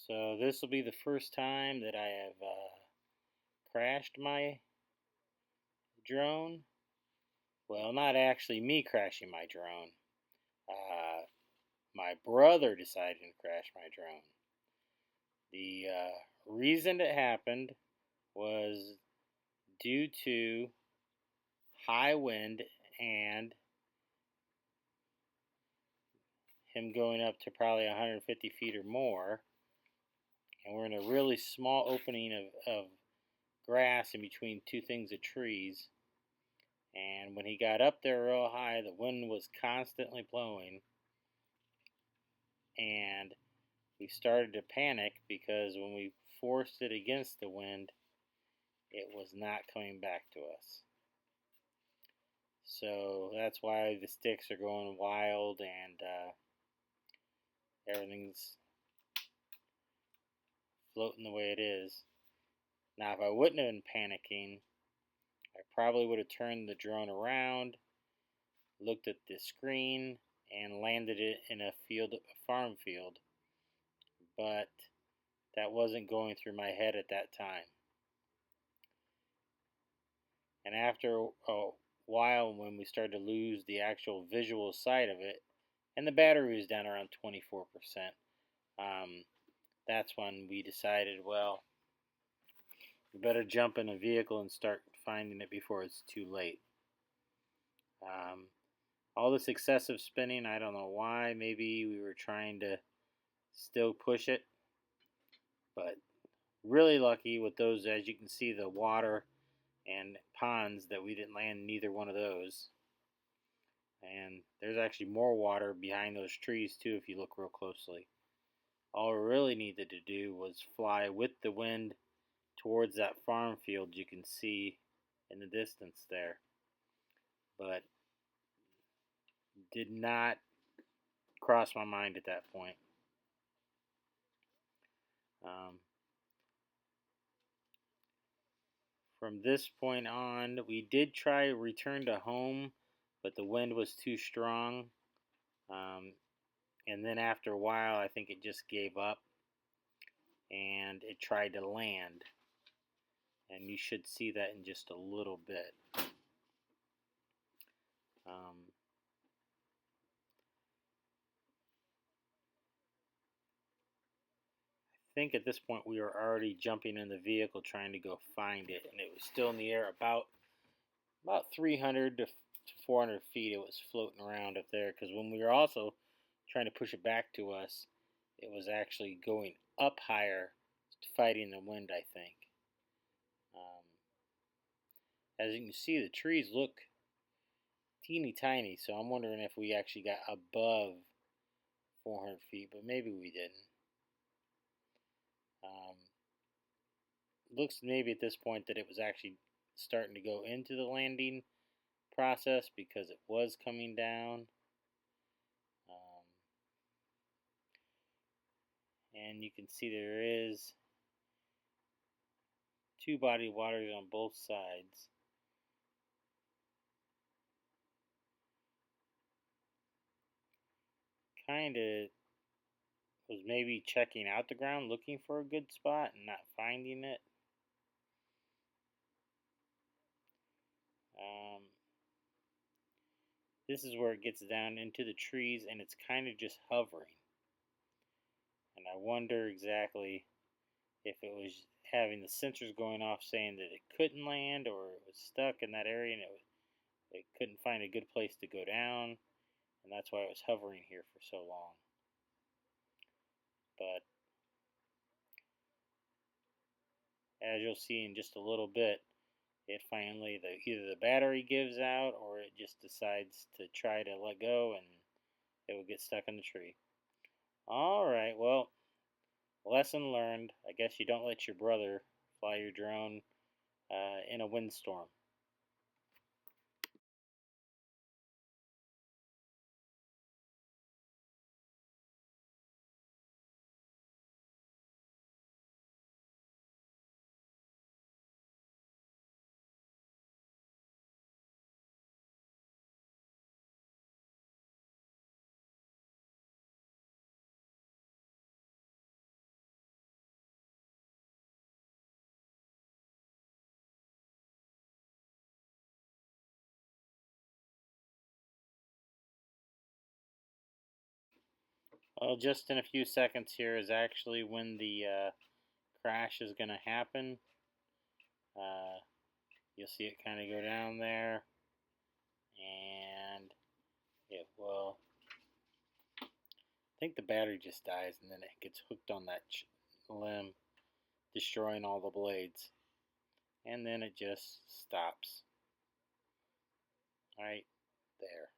So this will be the first time that I have crashed my drone. Well, not actually me crashing my drone. Uh, my brother decided to crash my drone. The reason it happened was due to high wind and him going up to probably 150 feet or more. And we're in a really small opening of grass in between two things of trees. And when he got up there real high, the wind was constantly blowing. And we started to panic because when we forced it against the wind, it was not coming back to us. So that's why the sticks are going wild and everything's floating the way it is. Now, if I wouldn't have been panicking, I probably would have turned the drone around, looked at the screen, and landed it in a farm field. But that wasn't going through my head at that time. And after a while, when we started to lose the actual visual side of it, and the battery was down around 24%, that's when we decided, well, we better jump in a vehicle and start finding it before it's too late. All this excessive spinning, I don't know why. Maybe we were trying to still push it, but really lucky with those. As you can see, the water and ponds, that we didn't land neither one of those. And there's actually more water behind those trees too if you look real closely. All we really needed to do was fly with the wind towards that farm field you can see in the distance there. But did not cross my mind at that point. From this point on, we did try to return to home, but the wind was too strong. And then after a while, I think it just gave up and it tried to land. And you should see that in just a little bit. I think at this point we were already jumping in the vehicle trying to go find it, and it was still in the air about 300 to 400 feet. It was floating around up there because when we were also trying to push it back to us, it was actually going up higher, fighting the wind, I think. As you can see, the trees look teeny tiny, so I'm wondering if we actually got above 400 feet, but maybe we didn't. Looks maybe at this point that it was actually starting to go into the landing process because it was coming down. And you can see there is two body waters on both sides. Kind of was maybe checking out the ground looking for a good spot and not finding it. This is where it gets down into the trees and it's kind of just hovering. And I wonder exactly if it was having the sensors going off saying that it couldn't land, or it was stuck in that area and it couldn't find a good place to go down, and that's why it was hovering here for so long. But as you'll see in just a little bit, it finally, either the battery gives out or it just decides to try to let go and it will get stuck in the tree. Alright, well, lesson learned. I guess you don't let your brother fly your drone in a windstorm. Well, just in a few seconds here is actually when the crash is going to happen. Uh, you'll see it kind of go down there, and it will. I think the battery just dies, and then it gets hooked on that limb, destroying all the blades, and then it just stops right there.